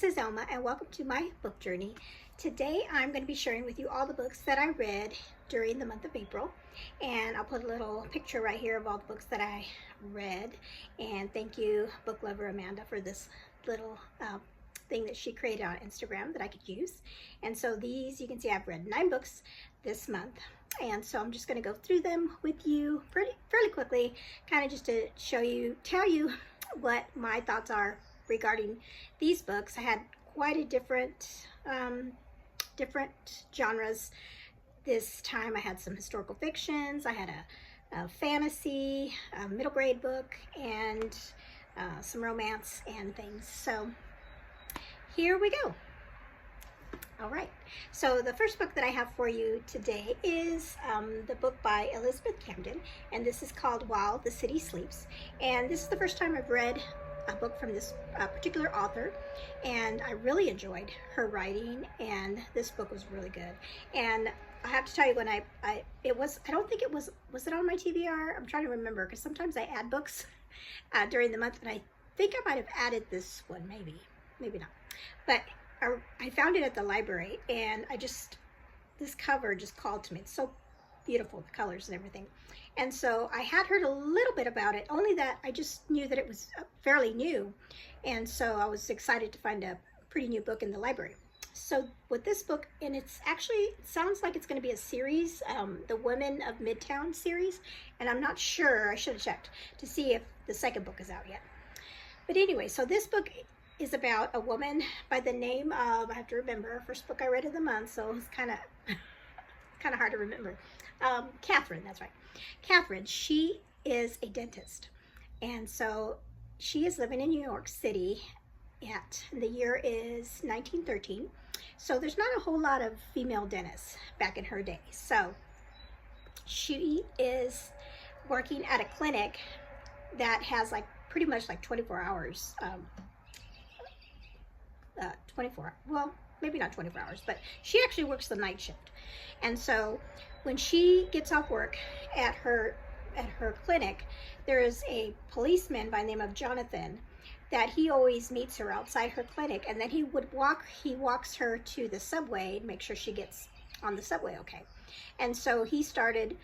this is Elma and welcome to my book journey. Today I'm going to be sharing with you all the books that I read during the month of April, and I'll put a little picture right here of all the books that I read. And thank you, book lover Amanda, for this little thing that she created on Instagram that I could use. And so these, you can see I've read 9 books this month, and so I'm just going to go through them with you fairly quickly, kind of just to tell you what my thoughts are regarding these books. I had quite a different genres this time. I had some historical fictions, I had a fantasy, a middle grade book, and some romance and things. So here we go. All right, so the first book that I have for you today is the book by Elizabeth Camden, and this is called While the City Sleeps. And this is the first time I've read a book from this particular author, and I really enjoyed her writing, and this book was really good. And I have to tell you, when I don't think it was it on my TBR? I'm trying to remember, because sometimes I add books during the month, and I think I might have added this one, maybe not. But I found it at the library, and this cover just called to me. It's so beautiful, the colors and everything. And so I had heard a little bit about it, only that I just knew that it was fairly new. And so I was excited to find a pretty new book in the library. So with this book, and it sounds like it's going to be a series, the Women of Midtown series. And I'm not sure, I should have checked to see if the second book is out yet. But anyway, so this book is about a woman by the name of, I have to remember, first book I read of the month, so it's kind of hard to remember. Catherine, that's right. Catherine, she is a dentist, and so she is living in New York City the year is 1913, so there's not a whole lot of female dentists back in her day. So she is working at a clinic that has pretty much 24 hours, well, maybe not 24 hours, but she actually works the night shift. And so when she gets off work at her clinic, there is a policeman by the name of Jonathan that he always meets her outside her clinic, and then he walks her to the subway and make sure she gets on the subway okay. And so he started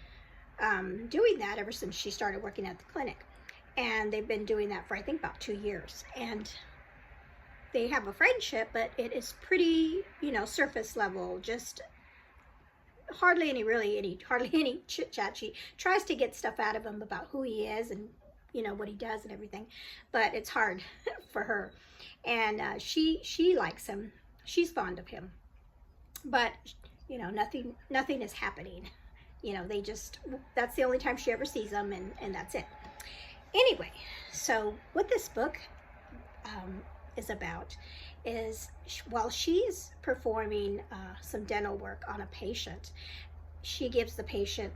doing that ever since she started working at the clinic, and they've been doing that for I think about 2 years. And they have a friendship, but it is pretty, surface level, just hardly any chit chat. She tries to get stuff out of him about who he is and what he does and everything, but it's hard for her. And she likes him, she's fond of him, but nothing is happening. That's the only time she ever sees him, and that's it. Anyway, so what this book is about is, while she's performing some dental work on a patient, she gives the patient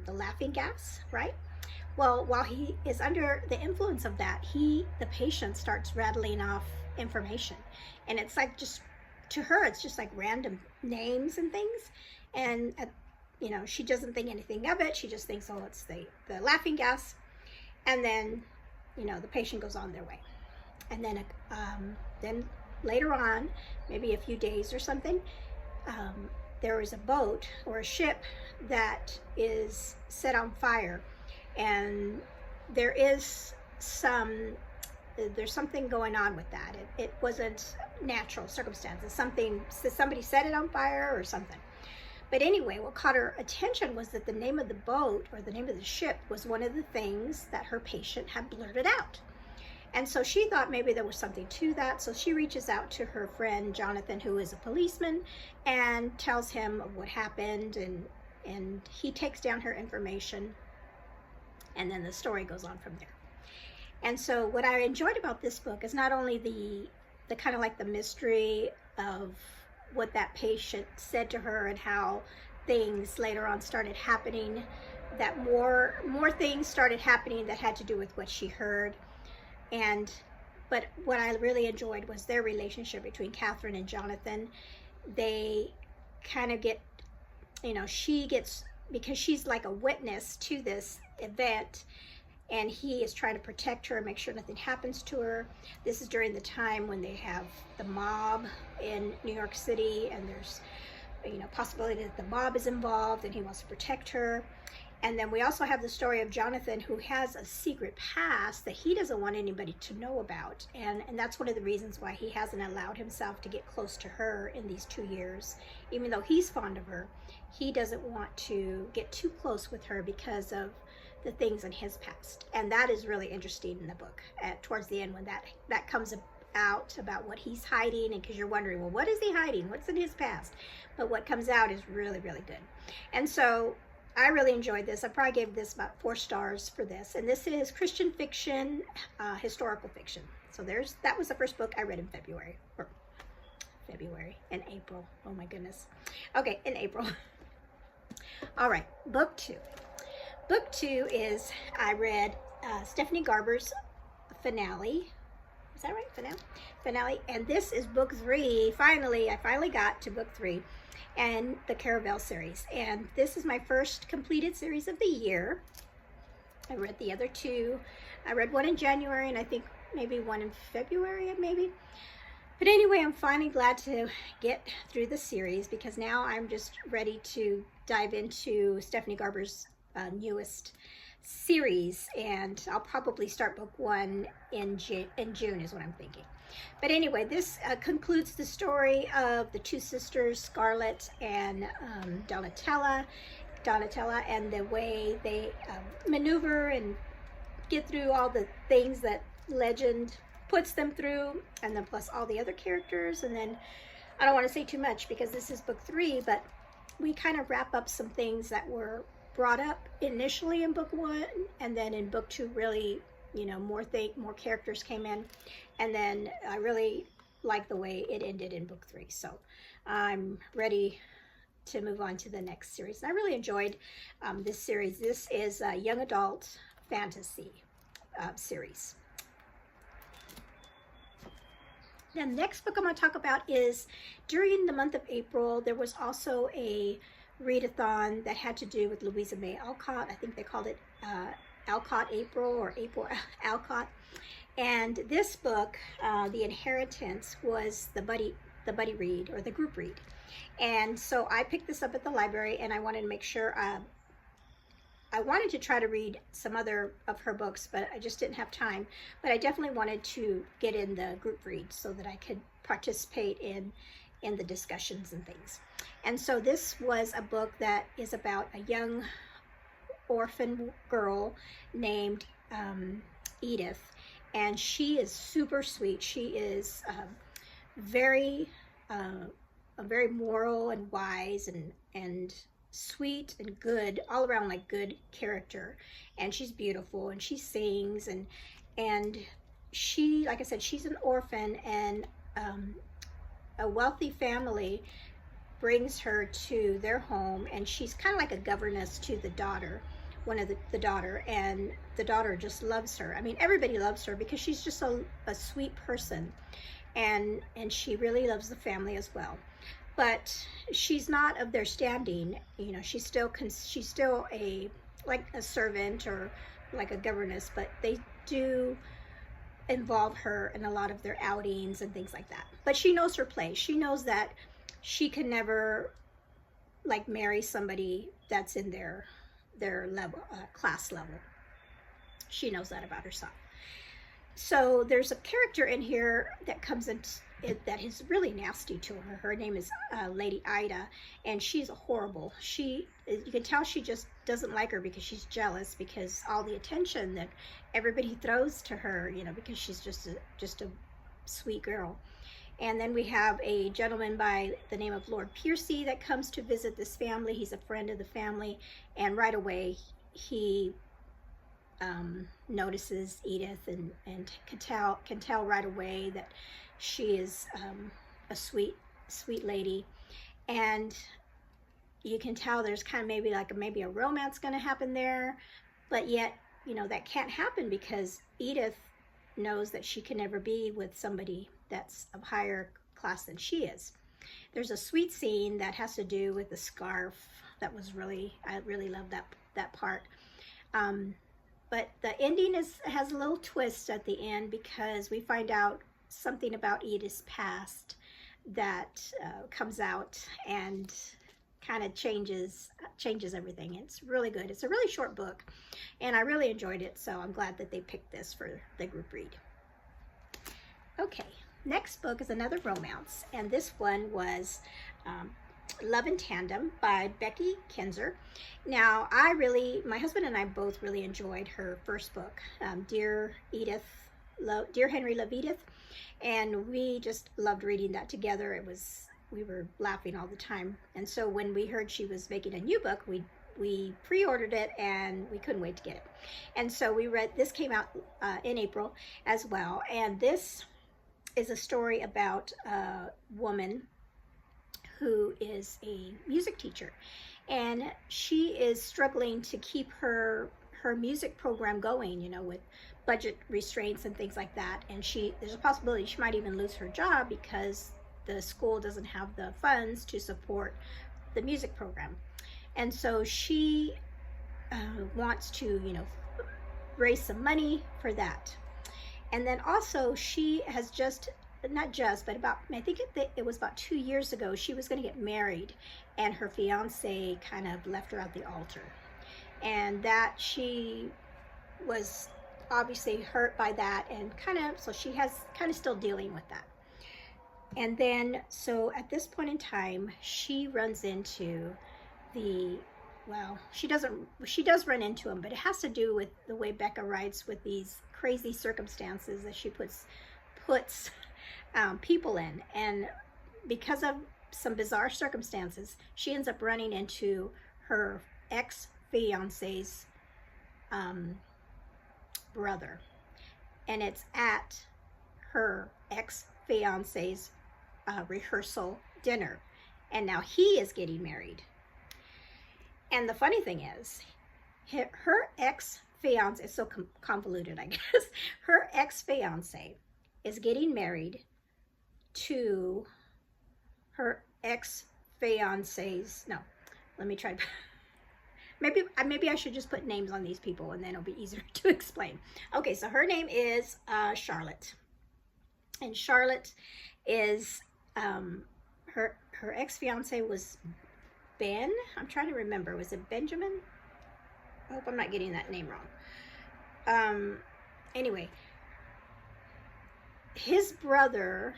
the laughing gas, right? Well, while he is under the influence of that, the patient starts rattling off information, and it's to her, it's just random names and things, and she doesn't think anything of it. She just thinks, oh, it's the laughing gas, and then the patient goes on their way. And then later on, maybe a few days or something, there is a boat or a ship that is set on fire, and there's something going on with that. It wasn't natural circumstances. Somebody set it on fire or something. But anyway, what caught her attention was that the name of the boat, or the name of the ship, was one of the things that her patient had blurted out. And so she thought maybe there was something to that. So she reaches out to her friend Jonathan, who is a policeman, and tells him of what happened, and he takes down her information, and then the story goes on from there. And so what I enjoyed about this book is not only the kind of the mystery of what that patient said to her, and how things later on started happening, that more things started happening that had to do with what she heard. But what I really enjoyed was their relationship between Catherine and Jonathan. They kind of get, she gets, because she's like a witness to this event, and he is trying to protect her and make sure nothing happens to her. This is during the time when they have the mob in New York City, and there's, you know, possibility that the mob is involved, and he wants to protect her. And then we also have the story of Jonathan, who has a secret past that he doesn't want anybody to know about. And that's one of the reasons why he hasn't allowed himself to get close to her in these 2 years. Even though he's fond of her, he doesn't want to get too close with her because of the things in his past. And that is really interesting in the book towards the end, when that comes out about what he's hiding, and because you're wondering, well, what is he hiding? What's in his past? But what comes out is really, really good. And so I really enjoyed this. I probably gave this about 4 stars for this. And this is Christian fiction, historical fiction. So that was the first book I read in in April. Oh my goodness. Okay, in April. All right, book 2. Book 2 is, I read Stephanie Garber's finale. Is that right? Finale. And this is book 3. I finally got to book 3. And the Caravel series. And this is my first completed series of the year. I read the other 2. I read one in January, and I think maybe one in February, maybe. But anyway, I'm finally glad to get through the series, because now I'm just ready to dive into Stephanie Garber's newest series, and I'll probably start book 1 in June is what I'm thinking. But anyway, this concludes the story of the 2 sisters, Scarlett and Donatella, and the way they maneuver and get through all the things that legend puts them through, and then plus all the other characters. And then I don't want to say too much because this is book 3, but we kind of wrap up some things that were brought up initially in book 1, and then in book 2 really, you know, more characters came in, and then I really like the way it ended in book 3. So I'm ready to move on to the next series. And I really enjoyed this series. This is a young adult fantasy series. The next book I'm going to talk about is, during the month of April, there was also a readathon that had to do with Louisa May Alcott. I think they called it Alcott April, or April Alcott. And this book, The Inheritance, was the buddy read, or the group read. And so I picked this up at the library, and I wanted to make sure, I wanted to try to read some other of her books, but I just didn't have time. But I definitely wanted to get in the group read so that I could participate in the discussions and things. And so this was a book that is about a young orphan girl named Edith, and she is super sweet. She is very moral and wise and sweet and good, all around, like good character. And she's beautiful, and she sings, and she, like I said, she's an orphan, and a wealthy family brings her to their home, and she's kind of like a governess to the daughter, one of the daughter, and the daughter just loves her. I mean, everybody loves her because she's just a sweet person, and she really loves the family as well. But she's not of their standing, you know. She's still like a servant or like a governess, but they do involve her in a lot of their outings and things like that. But she knows her place. She knows that she can never like marry somebody that's in their level, class level. She knows that about herself. So there's a character in here that comes in that is really nasty to her. Her name is Lady Ida, and she's horrible. You can tell she just doesn't like her because she's jealous, because all the attention that everybody throws to her, you know, because she's just a sweet girl. And then we have a gentleman by the name of Lord Piercy that comes to visit this family. He's a friend of the family, and right away he notices Edith and can tell right away that she is a sweet lady, and you can tell there's kind of maybe a romance going to happen there, but yet, you know, that can't happen because Edith knows that she can never be with somebody that's of higher class than she is. There's a sweet scene that has to do with the scarf that was I really love that part. but the ending has a little twist at the end, because we find out something about Edith's past that comes out and kind of changes everything. It's really good. It's a really short book, and I really enjoyed it, so I'm glad that they picked this for the group read. Okay, next book is another romance, and this one was Love in Tandem by Becca Kinzer. Now, my husband and I both really enjoyed her first book, Dear Henry Love Edith, and we just loved reading that together. We were laughing all the time. And so when we heard she was making a new book, we pre-ordered it, and we couldn't wait to get it. And so this came out in April as well, and this is a story about a woman who is a music teacher, and she is struggling to keep her music program going, with budget restraints and things like that. And there's a possibility she might even lose her job because the school doesn't have the funds to support the music program. And so she wants to, raise some money for that. And then also she has I think it was about 2 years ago, she was going to get married, and her fiance kind of left her at the altar. And that she was obviously hurt by that, and so she has still dealing with that. And then, so at this point in time, she runs into she does run into him, but it has to do with the way Becca writes, with these crazy circumstances that she puts people in. And because of some bizarre circumstances, she ends up running into her ex-fiance's brother. And it's at her ex-fiance's rehearsal dinner. And now he is getting married. And the funny thing is, her ex-fiance, it's so convoluted, I guess. Her ex-fiance is getting married to her ex-fiance's, no, let me try. Maybe I should just put names on these people, and then it'll be easier to explain. Okay, so her name is Charlotte. And Charlotte is, her ex-fiance was Ben. I'm trying to remember. Was it Benjamin? I hope I'm not getting that name wrong. Anyway, his brother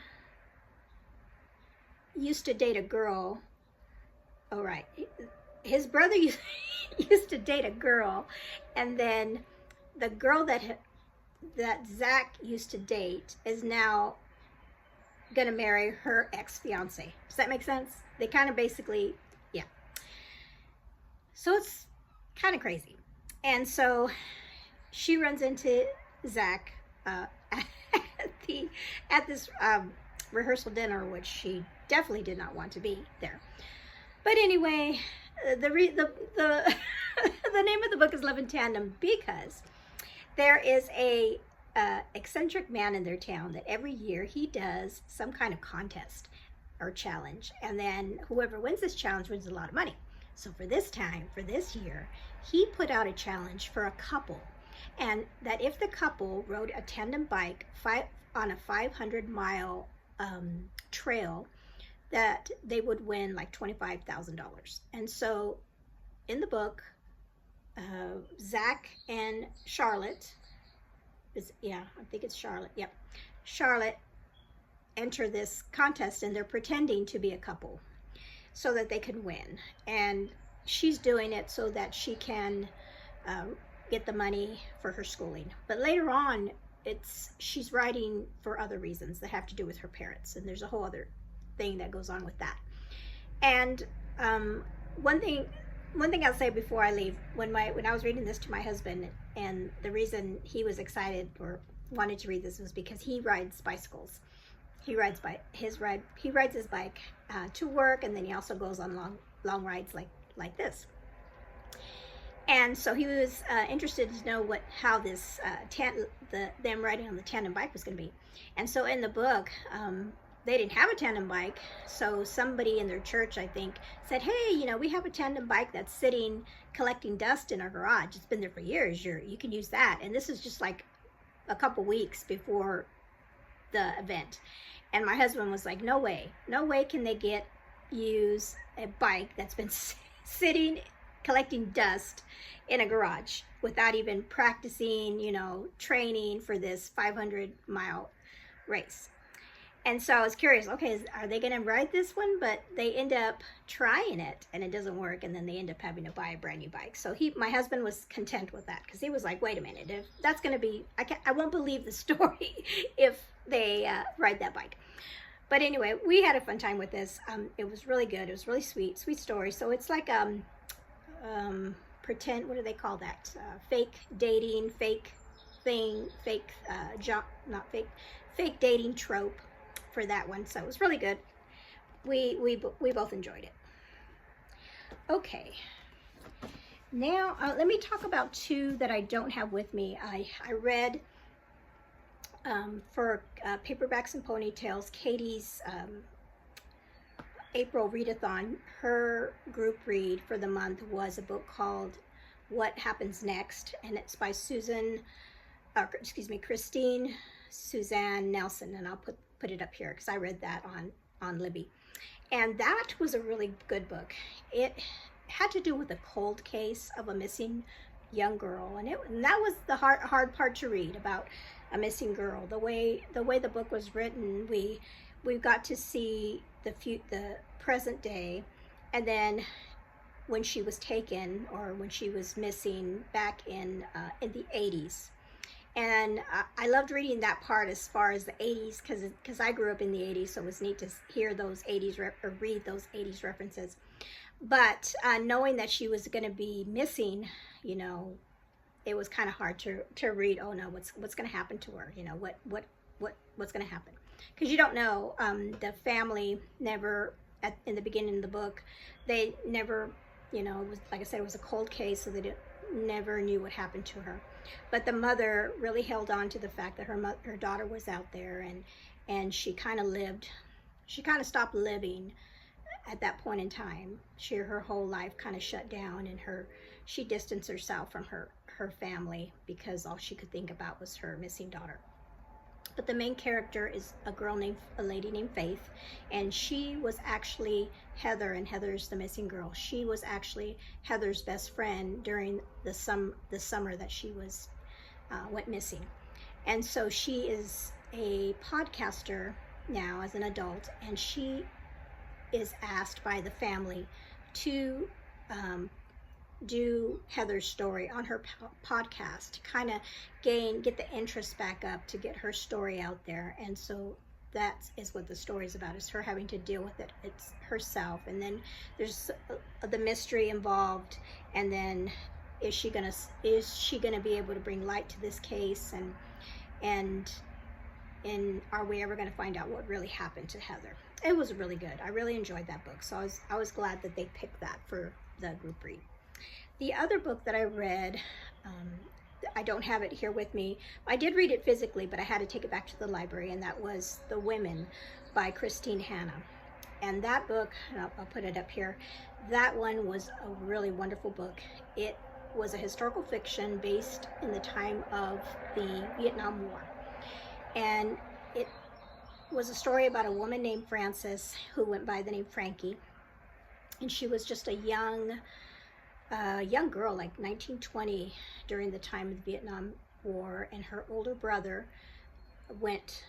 used to date a girl. Oh, right. His brother used to date a girl, and then the girl that Zach used to date is now gonna marry her ex-fiance. Does that make sense? They kind of basically, yeah. So it's kind of crazy. And so she runs into Zach at this rehearsal dinner, which she definitely did not want to be there. But anyway, the name of the book is Love in Tandem because there is a eccentric man in their town that every year he does some kind of contest or challenge, and then whoever wins this challenge wins a lot of money. So for this year, he put out a challenge for a couple, and that if the couple rode a tandem bike on a 500-mile trail, that they would win like $25,000. And so in the book, Zach and Charlotte, I think it's Charlotte, yep. Charlotte enter this contest, and they're pretending to be a couple so that they can win. And she's doing it so that she can get the money for her schooling. But later on, she's writing for other reasons that have to do with her parents, and there's a whole other thing that goes on with that. And one thing I'll say before I leave, when I was reading this to my husband, and the reason he was excited or wanted to read this was because he rides bicycles. He rides his bike to work, and then he also goes on long rides like this. And so he was interested to know how this them riding on the tandem bike was going to be. And so in the book, they didn't have a tandem bike, so somebody in their church, I think, said, hey, you know, we have a tandem bike that's sitting collecting dust in our garage. It's been there for years. You can use that. And this is just like a couple weeks before the event. And my husband was like, no way can they use a bike that's been sitting collecting dust in a garage without even practicing, you know, training for this 500-mile race. And so I was curious, okay, are they going to ride this one? But they end up trying it and it doesn't work. And then they end up having to buy a brand new bike. So my husband was content with that, because he was like, wait a minute, if that's going to be, I won't believe the story if they ride that bike. But anyway, we had a fun time with this. It was really good. It was really sweet story. So it's like pretend, what do they call that? Fake dating, fake thing, fake job, not fake dating trope for that one. So it was really good. We both enjoyed it. Okay. Now let me talk about two that I don't have with me. I read for Paperbacks and Ponytails, Katie's April readathon. Her group read for the month was a book called What Happens Next, and it's by Kristin, Suzann Nelson, and I'll put it up here because I read that on Libby. And that was a really good book. It had to do with a cold case of a missing young girl, and that was the hard part to read, about a missing girl. The way the book was written, we got to see the present day, and then when she was taken, or when she was missing back in the 80s. And I loved reading that part as far as the 80s, because I grew up in the 80s, so it was neat to hear those 80s or read those 80s references. But knowing that she was going to be missing, you know, it was kind of hard to read. Oh no, what's going to happen to her? You know, what's going to happen? Because you don't know. The family never, in the beginning of the book, they never, you know, it was, like I said, it was a cold case, so they never knew what happened to her. But the mother really held on to the fact that her daughter was out there, and she kind of stopped living at that point in time. Her whole life kind of shut down, and she distanced herself from her family because all she could think about was her missing daughter. But the main character is a lady named Faith, and she was actually Heather, and Heather's the missing girl. She was actually Heather's best friend during the summer that she went missing. And so she is a podcaster now as an adult, and she is asked by the family to do Heather's story on her podcast to kind of get the interest back up, to get her story out there. And so that is what the story is about, is her having to deal with it. It's herself, and then there's the mystery involved, and then is she gonna be able to bring light to this case, and are we ever going to find out what really happened to Heather? It was really good. I really enjoyed that book, so I was glad that they picked that for the group read. The other book that I read, I don't have it here with me. I did read it physically, but I had to take it back to the library, and that was The Women by Kristin Hannah. And that book, I'll put it up here, that one was a really wonderful book. It was a historical fiction based in the time of the Vietnam War. And it was a story about a woman named Frances who went by the name Frankie. And she was just a young girl, like 1920, during the time of the Vietnam War, and her older brother went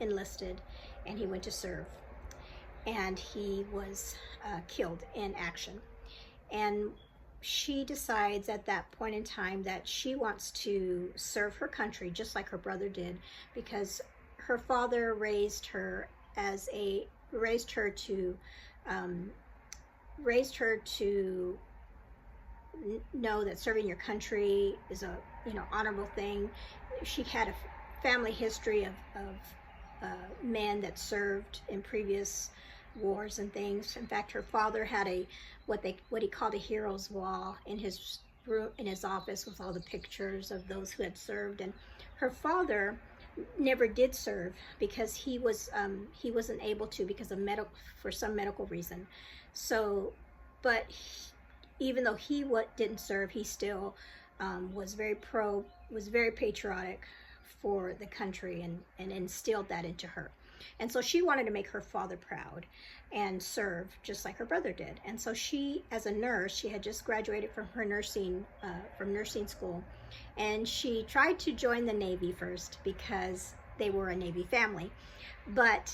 enlisted, and he went to serve, and he was killed in action. And she decides at that point in time that she wants to serve her country just like her brother did, because her father raised her to know that serving your country is a honorable thing. She had a family history of men that served in previous wars and things. In fact, her father had what he called a hero's wall in his room, in his office, with all the pictures of those who had served. And her father never did serve because he wasn't able to because of for some medical reason. So, but even though he didn't serve, he still was very patriotic for the country, and instilled that into her. And so she wanted to make her father proud and serve just like her brother did. And so she, as a nurse, she had just graduated from her nursing school, and she tried to join the Navy first because they were a Navy family. But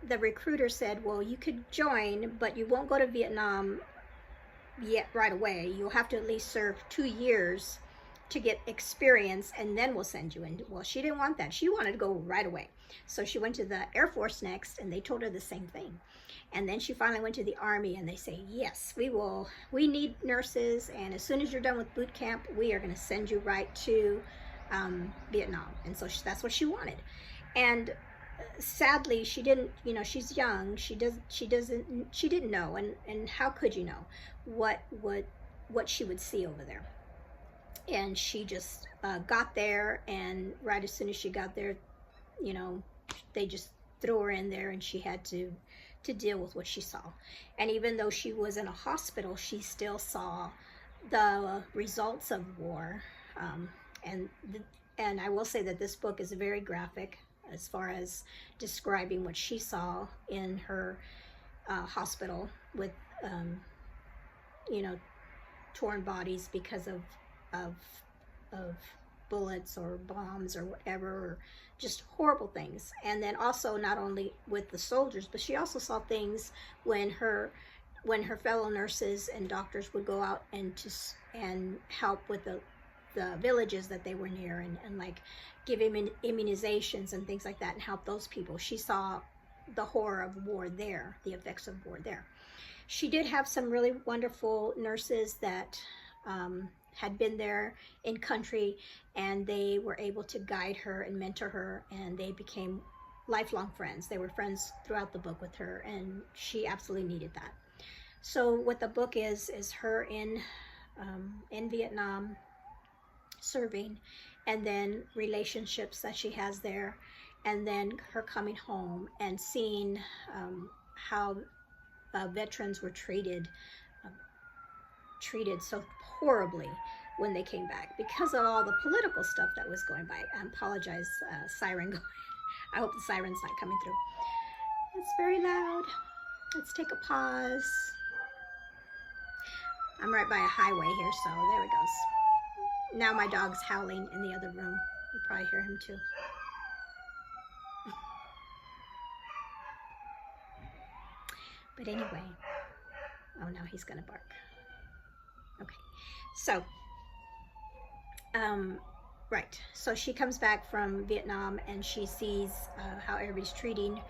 the recruiter said, well, you could join, but you won't go to Vietnam yet right away. You'll have to at least serve 2 years to get experience, and then we'll send you in. Well, she didn't want that. She wanted to go right away. So she went to the Air Force next, and they told her the same thing. And then she finally went to the Army, and they say, yes, we need nurses, and as soon as you're done with boot camp, we are going to send you right to Vietnam. And so that's what she wanted. And sadly, she didn't, she's young, she didn't know, and how could you know what she would see over there. And she just got there, and right as soon as she got there, they just threw her in there, and she had to deal with what she saw. And even though she was in a hospital, she still saw the results of war. And I will say that this book is very graphic as far as describing what she saw in her hospital with, torn bodies because of bullets or bombs or whatever, or just horrible things. And then also not only with the soldiers, but she also saw things when her fellow nurses and doctors would go out and help with the villages that they were near, and like give immunizations and things like that, and help those people. She saw the horror of war there, the effects of war there. She did have some really wonderful nurses that had been there in country, and they were able to guide her and mentor her, and they became lifelong friends. They were friends throughout the book with her, and she absolutely needed that. So what the book is her in Vietnam serving, and then relationships that she has there, and then her coming home and seeing how veterans were treated so horribly when they came back because of all the political stuff that was going by. I apologize, siren going. I hope the siren's not coming through. It's very loud. Let's take a pause. I'm right by a highway here, so there it goes. Now my dog's howling in the other room. You probably hear him too. But anyway, oh, now he's gonna bark. Okay, so, right. So she comes back from Vietnam, and she sees how everybody's treating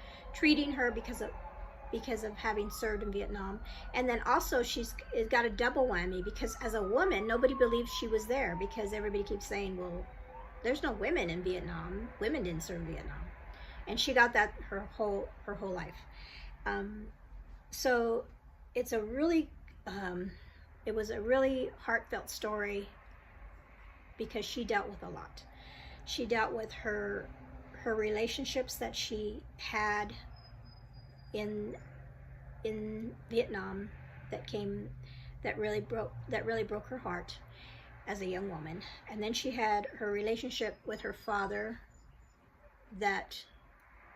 her because of having served in Vietnam. And then also she's got a double whammy, because as a woman, nobody believes she was there, because everybody keeps saying, well, there's no women in Vietnam. Women didn't serve in Vietnam. And she got that her whole life. So it's a really, it was a really heartfelt story, because she dealt with a lot. She dealt with her relationships that she had in Vietnam that really broke her heart as a young woman. And then she had her relationship with her father that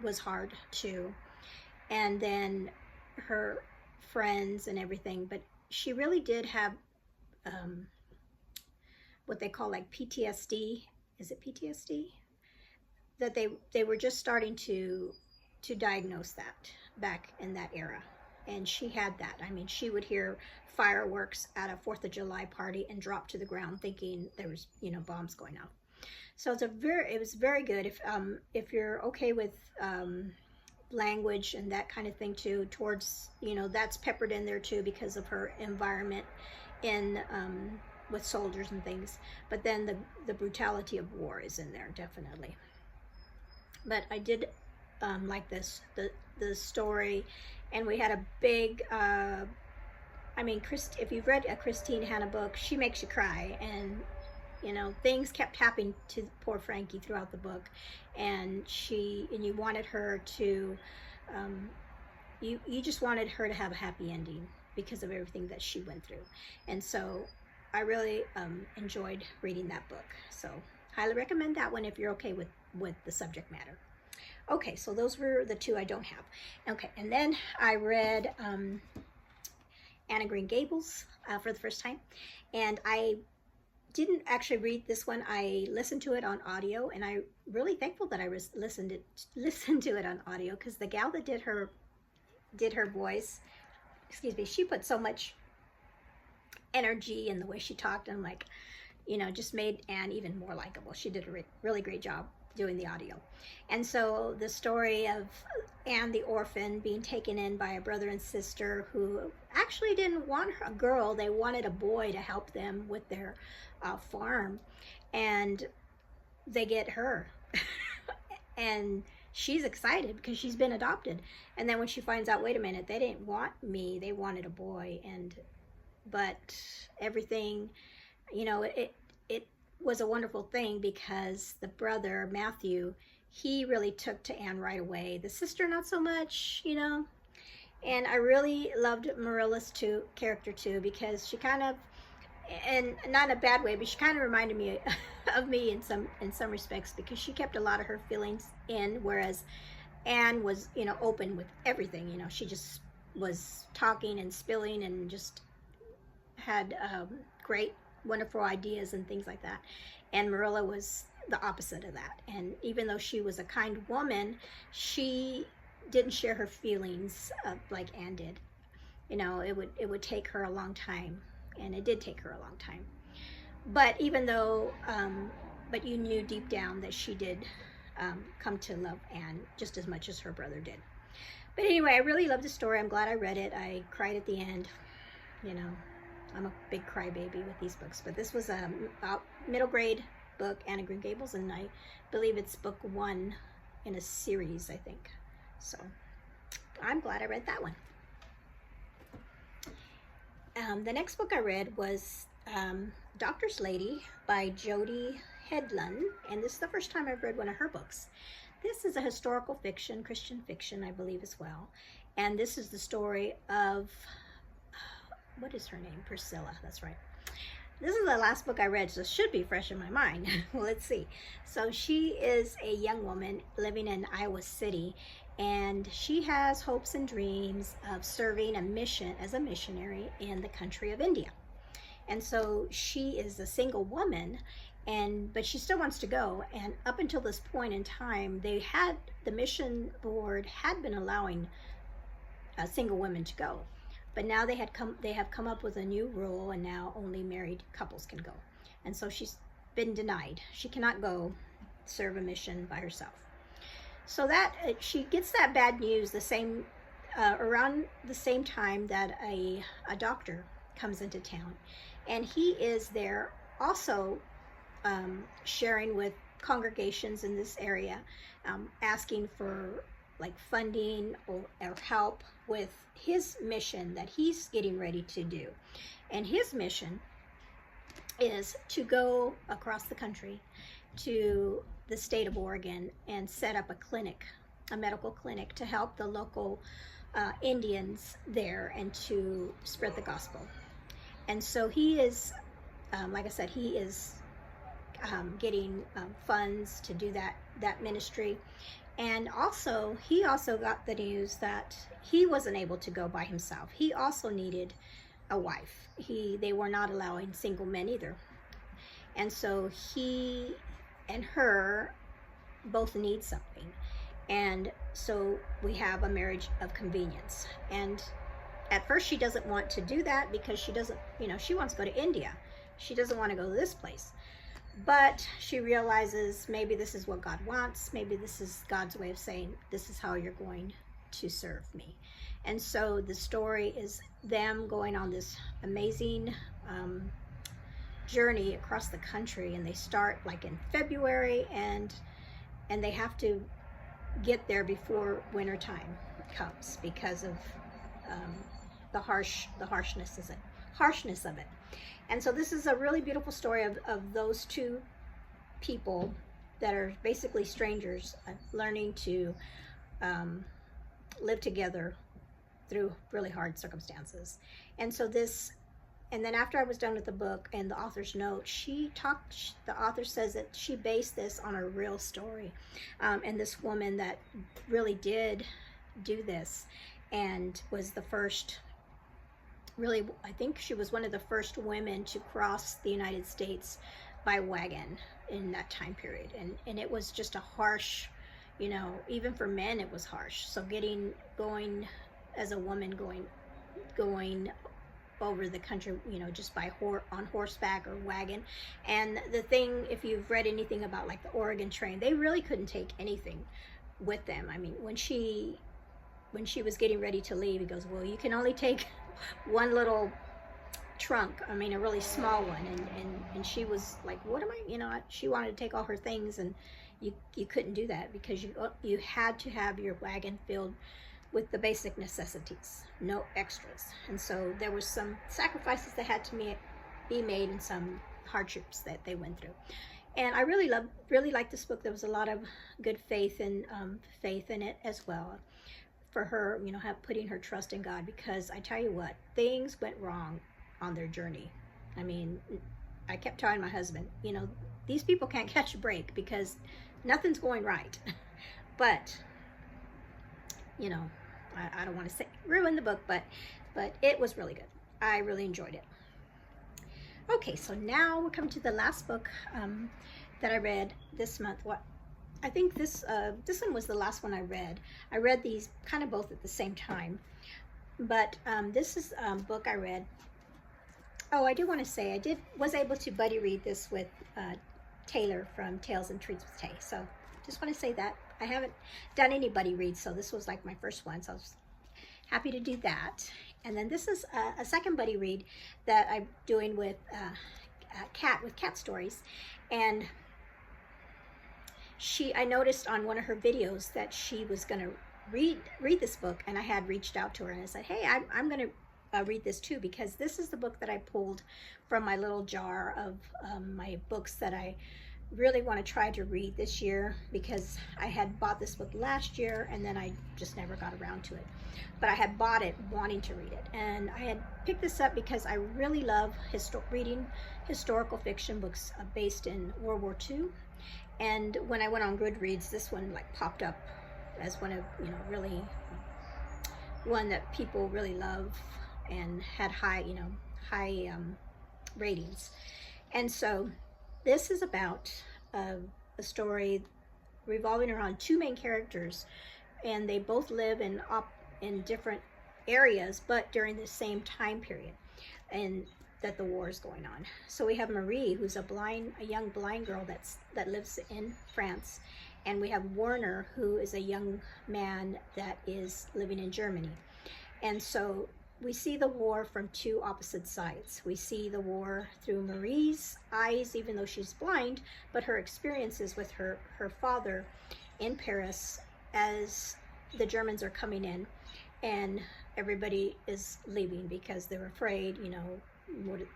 was hard too, and then her friends and everything. But she really did have what they call like PTSD. Is it PTSD? That they were just starting to diagnose that back in that era. And she had that. I mean, she would hear fireworks at a 4th of July party and drop to the ground thinking there was, bombs going off. So it was very good. If you're okay with language and that kind of thing too, towards, that's peppered in there too because of her environment in with soldiers and things. But then the brutality of war is in there, definitely. But I did like the story, and we had a big if you've read a Christine Hanna book, she makes you cry, and You know, things kept happening to poor Frankie throughout the book, and you wanted her to, you just wanted her to have a happy ending because of everything that she went through. And so I really enjoyed reading that book. So highly recommend that one if you're okay with the subject matter. Okay, so those were the two I don't have. Okay, and then I read Anna Green Gables for the first time, and I didn't actually read this one. I listened to it on audio, and I'm really thankful that I listened to it on audio, because the gal that did her voice, excuse me, she put so much energy in the way she talked, and like, you know, just made Anne even more likable. She did a really great job doing the audio. And so the story of Anne the orphan being taken in by a brother and sister who actually didn't want a girl, they wanted a boy to help them with their farm, and they get her and she's excited because she's been adopted. And then when she finds out, wait a minute, they didn't want me, they wanted a boy. But everything, you know, it was a wonderful thing, because the brother, Matthew, he really took to Anne right away. The sister, not so much, you know. And I really loved Marilla's character too, because she kind of, and not in a bad way, but she kind of reminded me of me in some respects, because she kept a lot of her feelings in, whereas Anne was, you know, open with everything. You know, she just was talking and spilling and just had great, wonderful ideas and things like that. And Marilla was the opposite of that. And even though she was a kind woman, she didn't share her feelings like Anne did. You know, it would take her a long time, and it did take her a long time. But even though, but you knew deep down that she did come to love Anne just as much as her brother did. But anyway, I really loved the story. I'm glad I read it. I cried at the end. You know, I'm a big crybaby with these books. But this was a middle grade book, Anna Green Gables, and I believe it's book 1 in a series, I think. So I'm glad I read that one. The next book I read was Doctor's Lady by Jody Hedlund, and this is the first time I've read one of her books. This is a historical fiction, Christian fiction, I believe, as well. And this is the story of, what is her name? Priscilla, that's right. This is the last book I read, so it should be fresh in my mind. Well, let's see. So she is a young woman living in Iowa City, and she has hopes and dreams of serving a mission as a missionary in the country of India. And so she is a single woman, but she still wants to go. And up until this point in time, the mission board had been allowing single women to go. But now they have come up with a new rule, and now only married couples can go. And so she's been denied. She cannot go serve a mission by herself. So that she gets that bad news around the same time that a doctor comes into town, and he is there also sharing with congregations in this area, asking for like funding or help with his mission that he's getting ready to do. And his mission is to go across the country to the state of Oregon and set up a medical clinic to help the local Indians there and to spread the gospel. And so he is, like I said, he is getting funds to do that ministry. And also, he also got the news that he wasn't able to go by himself. He also needed a wife. They were not allowing single men either. And so he and her both need something. And so we have a marriage of convenience. And at first she doesn't want to do that, because she doesn't, she wants to go to India. She doesn't want to go to this place. But she realizes maybe this is what God wants. Maybe this is God's way of saying, this is how you're going to serve me. And so the story is them going on this amazing journey across the country. And they start like in February, and they have to get there before winter time comes, because of the harshness harshness of it. And so this is a really beautiful story of those two people that are basically strangers, learning to live together through really hard circumstances. And so and then after I was done with the book and the author's note, the author says that she based this on a real story. And this woman that really did do this and was the first, really, I think she was one of the first women to cross the United States by wagon in that time period. And it was just a harsh, even for men it was harsh. So going as a woman, going over the country, just on horseback or wagon. And the thing, if you've read anything about like the Oregon Train, they really couldn't take anything with them. I mean, when she was getting ready to leave, he goes, well, you can only take one little trunk, a really small one. And she was like, what am I, she wanted to take all her things, and you couldn't do that because you had to have your wagon filled with the basic necessities, no extras. And so there was some sacrifices that had to be made, and some hardships that they went through. And I really liked this book. There was a lot of good faith in it as well, for her, putting her trust in God, because I tell you what, things went wrong on their journey. I mean, I kept telling my husband, these people can't catch a break because nothing's going right. But I don't want to ruin the book, but it was really good. I really enjoyed it. Okay, so now we're coming to the last book that I read this month. I think this one was the last one I read. I read these kind of both at the same time, but this is a book I read. Oh, I do want to say I was able to buddy read this with Taylor from Tales and Treats with Tay. So just want to say that. I haven't done any buddy reads, so this was like my first one, so I was happy to do that. And then this is a second buddy read that I'm doing with Cat Stories. And I noticed on one of her videos that she was going to read this book, and I had reached out to her and I said, hey, I'm going to read this too, because this is the book that I pulled from my little jar of my books that I really want to try to read this year, because I had bought this book last year and then I just never got around to it. But I had bought it wanting to read it, and I had picked this up because I really love reading historical fiction books based in World War II. And when I went on Goodreads, this one like popped up as one of, really one that people really love and had high ratings. And so this is about a story revolving around two main characters, and they both live in different areas, but during the same time period, and that the war is going on. So we have Marie, who's a young blind girl that lives in France, and we have Werner, who is a young man that is living in Germany. And so we see the war from two opposite sides. We see the war through Marie's eyes, even though she's blind, but her experiences with her father in Paris as the Germans are coming in, and everybody is leaving because they're afraid,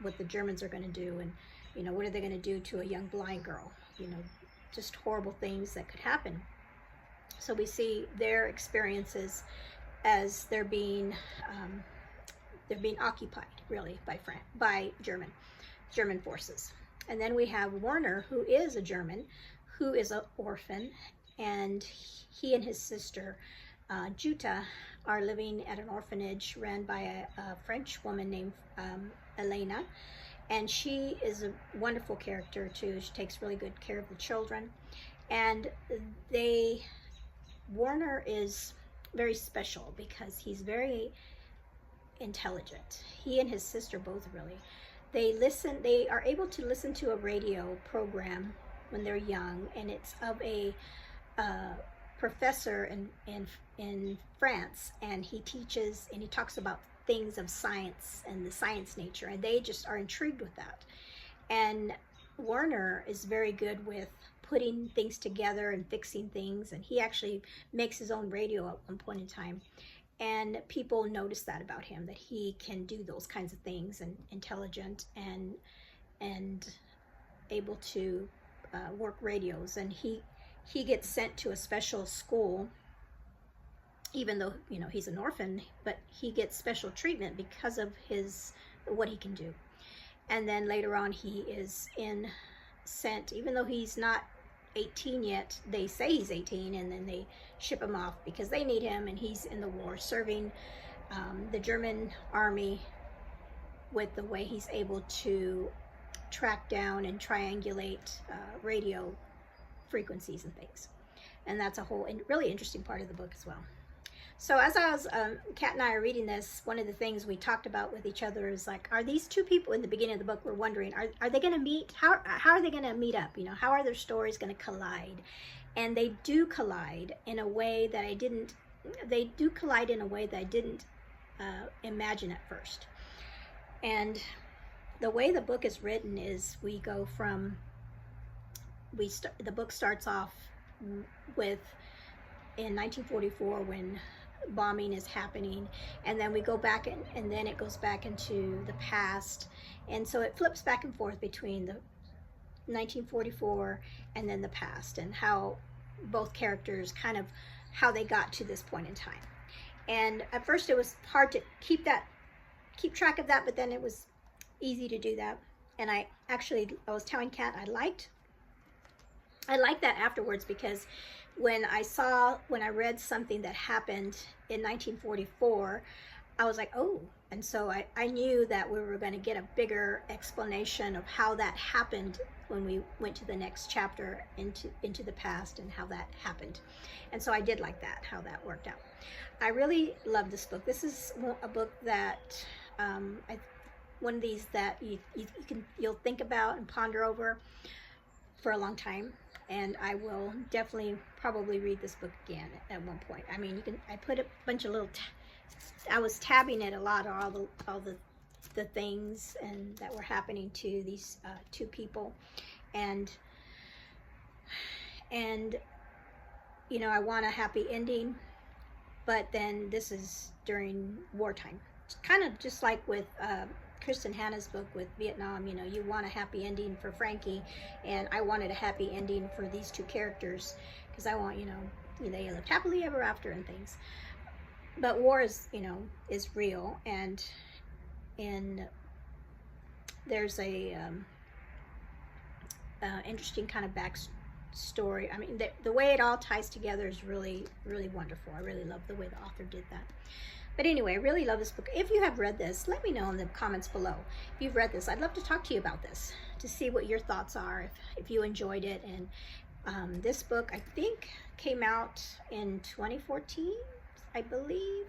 what the Germans are going to do, and what are they going to do to a young blind girl, just horrible things that could happen. So we see their experiences as they're being occupied really by German forces. And then we have Werner, who is a German, who is an orphan, and he and his sister Jutta are living at an orphanage run by a French woman named Elena, and she is a wonderful character too. She takes really good care of the children, and Werner is very special because he's very intelligent. He and his sister both really. They are able to listen to a radio program when they're young, and it's of a professor in France, and he teaches and he talks about things of science and the science nature, and they just are intrigued with that. And Werner is very good with putting things together and fixing things, and he actually makes his own radio at one point in time. And people notice that about him, that he can do those kinds of things, and intelligent and able to work radios. And he gets sent to a special school, even though, you know, he's an orphan, but he gets special treatment because of what he can do. And then later on, he is sent, even though he's not 18 yet, they say he's 18, and then they ship him off because they need him, and he's in the war serving the German army with the way he's able to track down and triangulate radio frequencies and things. And that's a whole really interesting part of the book as well. So as I was, Kat and I are reading this, one of the things we talked about with each other is like, are these two people in the beginning of the book, we're wondering, are they going to meet? How are they going to meet up? You know, how are their stories going to collide? And they do collide in a way that I didn't imagine at first. And the way the book is written is we go from, the book starts off with in 1944 when bombing is happening, and then we go back and then it goes back into the past, and so it flips back and forth between the 1944 and then the past, and how both characters kind of how they got to this point in time. And at first it was hard to keep track of that, but then it was easy to do that. And I was telling Kat I liked that afterwards, because when I read something that happened in 1944, I was like, oh, and so I knew that we were going to get a bigger explanation of how that happened when we went to the next chapter into the past and how that happened. And so I did like that, how that worked out. I really love this book. This is a book that one of these that you'll think about and ponder over for a long time. And I will definitely probably read this book again at one point. I mean, I put a bunch of little, I was tabbing it a lot, all the things and that were happening to these two people. And you know, I want a happy ending, but then this is during wartime. It's kind of just like with Kristin Hannah's book with Vietnam. You know, you want a happy ending for Frankie, and I wanted a happy ending for these two characters, because I want, you know, they lived happily ever after and things. But war is, you know, is real, and there's a interesting kind of backstory. I mean, the way it all ties together is really, really wonderful. I really love the way the author did that. But anyway, I really love this book. If you have read this, let me know in the comments below. If you've read this, I'd love to talk to you about this, to see what your thoughts are, if you enjoyed it. And this book, I think, came out in 2014, I believe.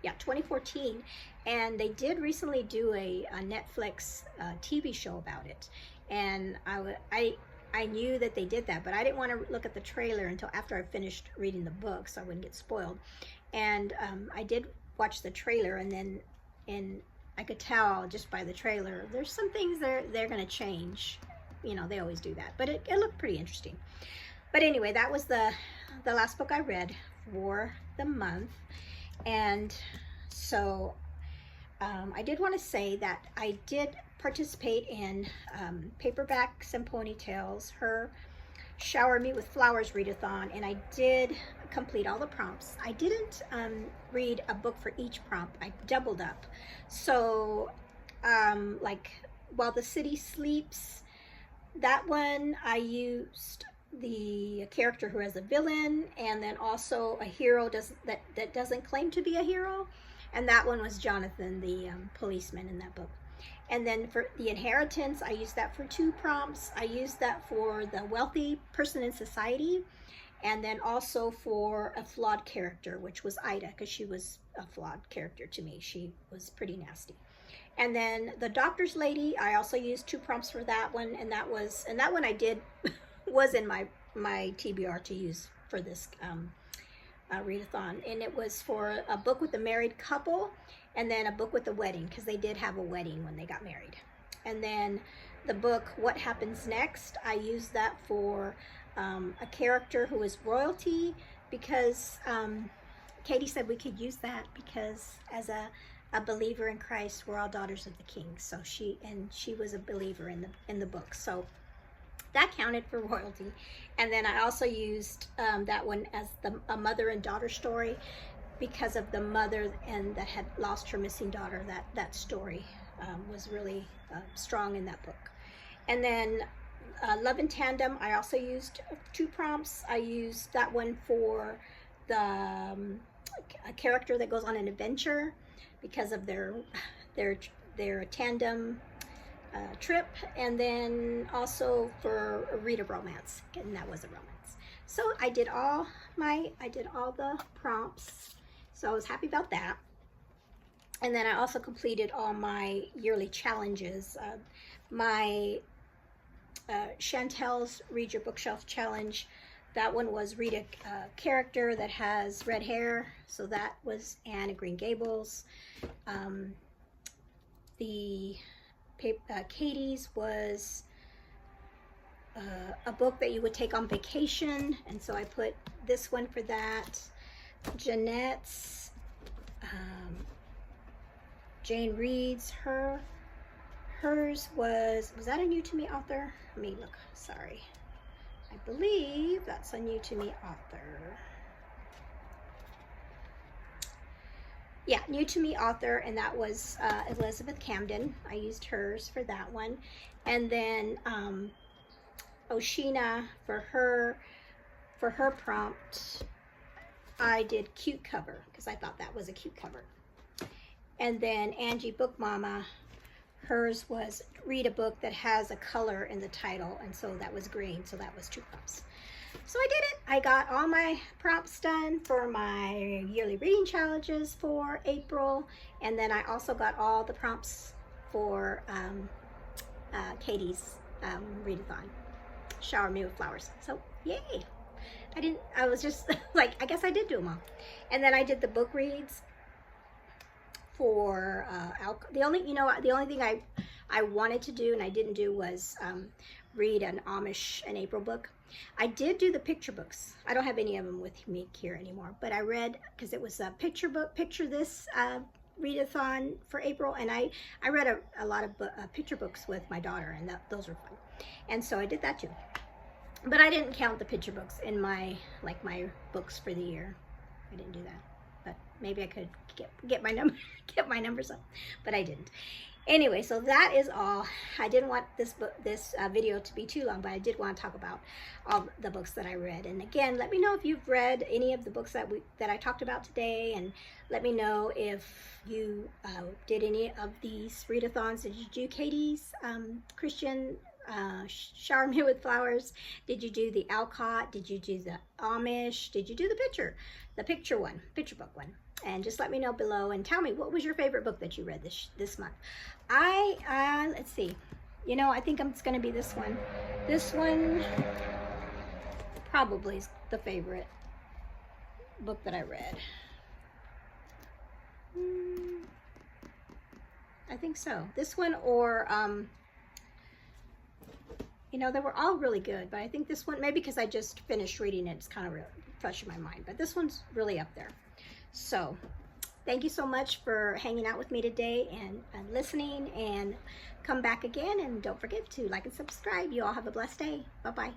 Yeah, 2014. And they did recently do a Netflix TV show about it. And I knew that they did that, but I didn't want to look at the trailer until after I finished reading the book, so I wouldn't get spoiled. And I did watch the trailer, and I could tell just by the trailer there's some things they're going to change. You know, they always do that, but it looked pretty interesting. But anyway, that was the last book I read for the month. And so I did want to say that I did participate in Paperbacks and Ponytails, her Shower Me with Flowers readathon, and I did complete all the prompts. I didn't read a book for each prompt. I doubled up. So like While the City Sleeps, that one I used the character who has a villain, and then also a hero that doesn't claim to be a hero, and that one was Jonathan, the policeman in that book. And then for the Inheritance, I used that for 2 prompts. I used that for the wealthy person in society, and then also for a flawed character, which was Ida, because she was a flawed character to me. She was pretty nasty. And then the Doctor's Lady, I also used 2 prompts for that one, and that one I did was in my TBR to use for this readathon, and it was for a book with a married couple, and then a book with a wedding, because they did have a wedding when they got married. And then the book What Happens Next, I used that for a character who is royalty, because Katie said we could use that because as a believer in Christ, we're all daughters of the King. So she was a believer in the book. So that counted for royalty. And then I also used that one as a mother and daughter story because of the mother that had lost her missing daughter. That story was really strong in that book. And then Love in Tandem, I also used 2 prompts. I used that one for a character that goes on an adventure because of their tandem trip, and then also for a read a romance, and that was a romance. So I did all the prompts, so I was happy about that. And then I also completed all my yearly challenges. My Chantel's Read Your Bookshelf Challenge, that one was read a character that has red hair, so that was Anne of Green Gables. Katie's was a book that you would take on vacation, and so I put this one for that. Jeanette's, Jane reads hers was that a new to me author? Let me look, sorry. I believe that's a new to me author. Yeah, new to me author, and that was Elizabeth Camden. I used hers for that one. And then Oshina, for her prompt, I did cute cover because I thought that was a cute cover. And then Angie Book Mama, hers was read a book that has a color in the title, and so that was green, so that was 2 prompts. So I did it. I got all my prompts done for my yearly reading challenges for April, and then I also got all the prompts for Katie's readathon, Shower Me with Flowers. So yay! I was just like, I guess I did do them all. And then I did the book reads for Alcott. The only thing I wanted to do and I didn't do was read an April book. I did do the picture books. I don't have any of them with me here anymore, but I read, because it was a picture book, Picture This readathon for April, and I read a lot of picture books with my daughter, and those were fun. And so I did that too. But I didn't count the picture books in my books for the year. I didn't do that. But maybe I could get my numbers up, but I didn't. Anyway, so that is all. I didn't want this video to be too long, but I did want to talk about all the books that I read. And again, let me know if you've read any of the books that I talked about today, and let me know if you did any of these readathons. Did you do Katie's, Christian, Shower Me with Flowers? Did you do the Alcott? Did you do the Amish? Did you do the picture book one? And just let me know below and tell me, what was your favorite book that you read this month? Let's see. I think it's going to be this one. This one probably is the favorite book that I read. I think so. This one, or they were all really good, but I think this one, maybe because I just finished reading it, it's kind of fresh in my mind, but this one's really up there. So thank you so much for hanging out with me today and listening, and come back again, and don't forget to like and subscribe. You all have a blessed day. Bye-bye.